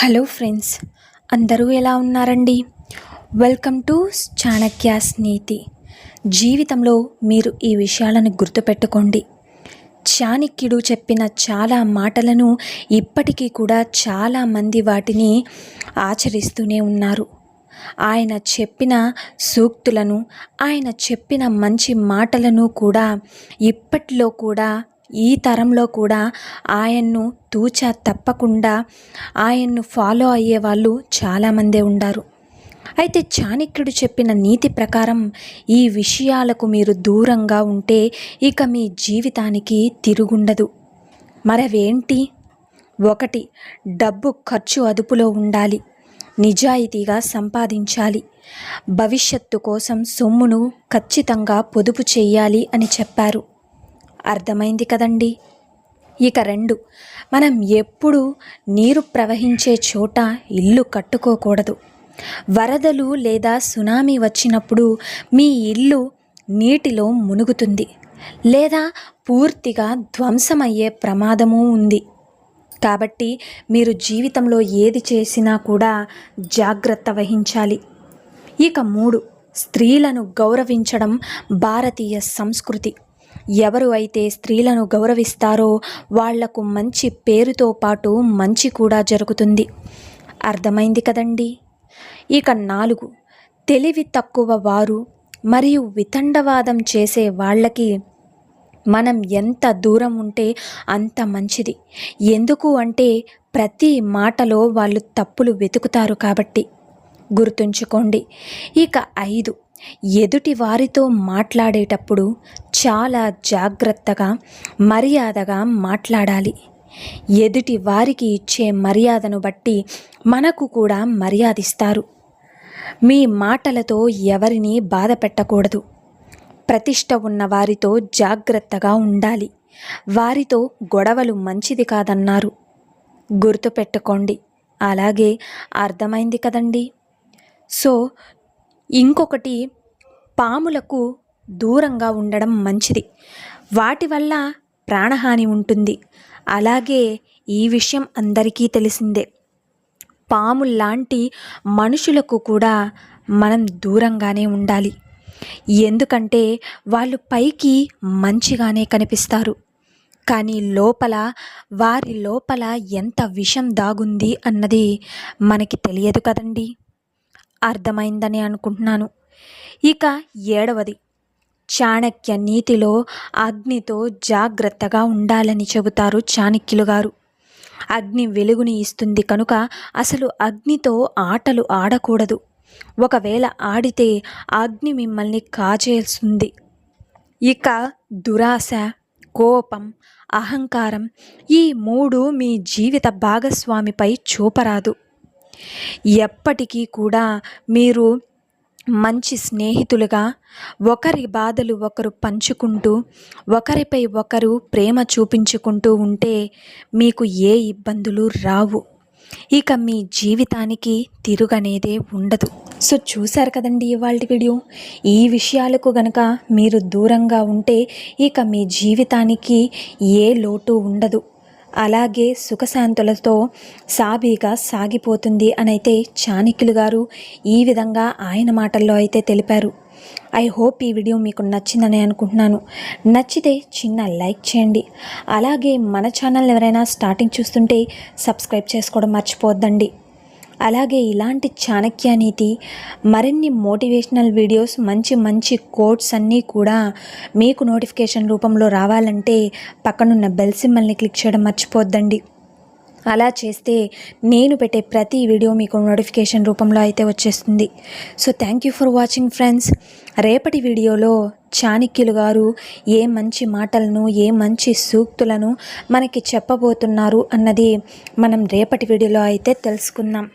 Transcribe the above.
Hello friends, అందరూ ఎలా ఉన్నారండి? వెల్కమ్ టు చాణక్యాస్ నీతి. జీవితంలో మీరు ఈ విషయాలను గుర్తుపెట్టుకోండి. చాణక్యుడు చెప్పిన చాలా మాటలను ఇప్పటికీ కూడా చాలామంది వాటిని ఆచరిస్తూనే ఉన్నారు. ఆయన చెప్పిన సూక్తులను, ఆయన చెప్పిన మంచి మాటలను కూడా ఇప్పట్లో కూడా ఈ తరంలో కూడా ఆయన్ను తూచా తప్పకుండా ఆయన్ను ఫాలో అయ్యే వాళ్ళు చాలామందే ఉన్నారు. అయితే చాణక్యుడు చెప్పిన నీతి ప్రకారం ఈ విషయాలకు మీరు దూరంగా ఉంటే ఇక మీ జీవితానికి తిరుగుండదు. మరవేంటి? 1. డబ్బు ఖర్చు అదుపులో ఉండాలి. నిజాయితీగా సంపాదించాలి. భవిష్యత్తు కోసం సొమ్మును ఖచ్చితంగా పొదుపు చేయాలి అని చెప్పారు. అర్థమైంది కదండి? ఇక 2, మనం ఎప్పుడు నీరు ప్రవహించే చోట ఇల్లు కట్టుకోకూడదు. వరదలు లేదా సునామీ వచ్చినప్పుడు మీ ఇల్లు నీటిలో మునుగుతుంది లేదా పూర్తిగా ధ్వంసమయ్యే ప్రమాదము ఉంది. కాబట్టి మీరు జీవితంలో ఏది చేసినా కూడా జాగ్రత్త వహించాలి. ఇక 3, స్త్రీలను గౌరవించడం భారతీయ సంస్కృతి. ఎవరు అయితే స్త్రీలను గౌరవిస్తారో వాళ్లకు మంచి పేరుతో పాటు మంచి కూడా జరుగుతుంది. అర్థమైంది కదండి? ఇక 4, తెలివి తక్కువ వారు మరియు వితండవాదం చేసే వాళ్ళకి మనం ఎంత దూరం ఉంటే అంత మంచిది. ఎందుకు అంటే ప్రతి మాటలో వాళ్ళు తప్పులు వెతుకుతారు కాబట్టి. గుర్తుంచుకోండి. ఇక 5, ఎదుటి వారితో మాట్లాడేటప్పుడు చాలా జాగ్రత్తగా మర్యాదగా మాట్లాడాలి. ఎదుటి వారికి ఇచ్చే మర్యాదను బట్టి మనకు కూడా మర్యాదిస్తారు. మీ మాటలతో ఎవరిని బాధ పెట్టకూడదు. ప్రతిష్ట ఉన్న వారితో జాగ్రత్తగా ఉండాలి. వారితో గొడవలు మంచిది కాదన్నారు. గుర్తుపెట్టుకోండి. అలాగే అర్థమైంది కదండి? సో ఇంకొకటి, పాములకు దూరంగా ఉండడం మంచిది. వాటి వల్ల ప్రాణహాని ఉంటుంది. అలాగే ఈ విషయం అందరికీ తెలిసిందే. పాముల్లాంటి మనుషులకు కూడా మనం దూరంగానే ఉండాలి. ఎందుకంటే వాళ్ళు పైకి మంచిగానే కనిపిస్తారు, కానీ వారి లోపల ఎంత విషం దాగుంది అన్నది మనకి తెలియదు కదండి. అర్థమైందని అనుకుంటున్నాను. ఇక 7, చాణక్య నీతిలో అగ్నితో జాగ్రత్తగా ఉండాలని చెబుతారు చాణక్యులు గారు. అగ్ని వెలుగుని ఇస్తుంది కనుక అసలు అగ్నితో ఆటలు ఆడకూడదు. ఒకవేళ ఆడితే అగ్ని మిమ్మల్ని కాచేస్తుంది. ఇక దురాశ, కోపం, అహంకారం ఈ 3 మీ జీవిత భాగస్వామిపై చూపరాదు. ఎప్పటికీ కూడా మీరు మంచి స్నేహితులుగా ఒకరి బాధలు ఒకరు పంచుకుంటూ ఒకరిపై ఒకరు ప్రేమ చూపించుకుంటూ ఉంటే మీకు ఏ ఇబ్బందులు రావు. ఇక మీ జీవితానికి తిరుగనేదే ఉండదు. సో చూశారు కదండి ఇవాళ వీడియో. ఈ విషయాలకు గనక మీరు దూరంగా ఉంటే ఇక మీ జీవితానికి ఏ లోటు ఉండదు. అలాగే సుఖశాంతులతో సాబీగా సాగిపోతుంది అనైతే చాణక్యులు గారు ఈ విధంగా ఆయన మాటల్లో అయితే తెలిపారు. ఐ హోప్ ఈ వీడియో మీకు నచ్చిందని అనుకుంటున్నాను. నచ్చితే చిన్న లైక్ చేయండి. అలాగే మన ఛానల్ ఎవరైనా స్టార్టింగ్ చూస్తుంటే సబ్స్క్రైబ్ చేసుకోవడం మర్చిపోద్దండి. అలాగే ఇలాంటి చాణక్య నీతి మరిన్ని మోటివేషనల్ వీడియోస్, మంచి మంచి కోట్స్ అన్నీ కూడా మీకు నోటిఫికేషన్ రూపంలో రావాలంటే పక్కనున్న బెల్ సింబల్ని క్లిక్ చేయడం మర్చిపోద్దండి. అలా చేస్తే నేను పెట్టే ప్రతి వీడియో మీకు నోటిఫికేషన్ రూపంలో అయితే వచ్చేస్తుంది. So thank you for watching friends. రేపటి వీడియోలో చాణక్యులు గారు ఏ మంచి మాటలను, ఏ మంచి సూక్తులను మనకి చెప్పబోతున్నారు అన్నది మనం రేపటి వీడియోలో అయితే తెలుసుకుందాం.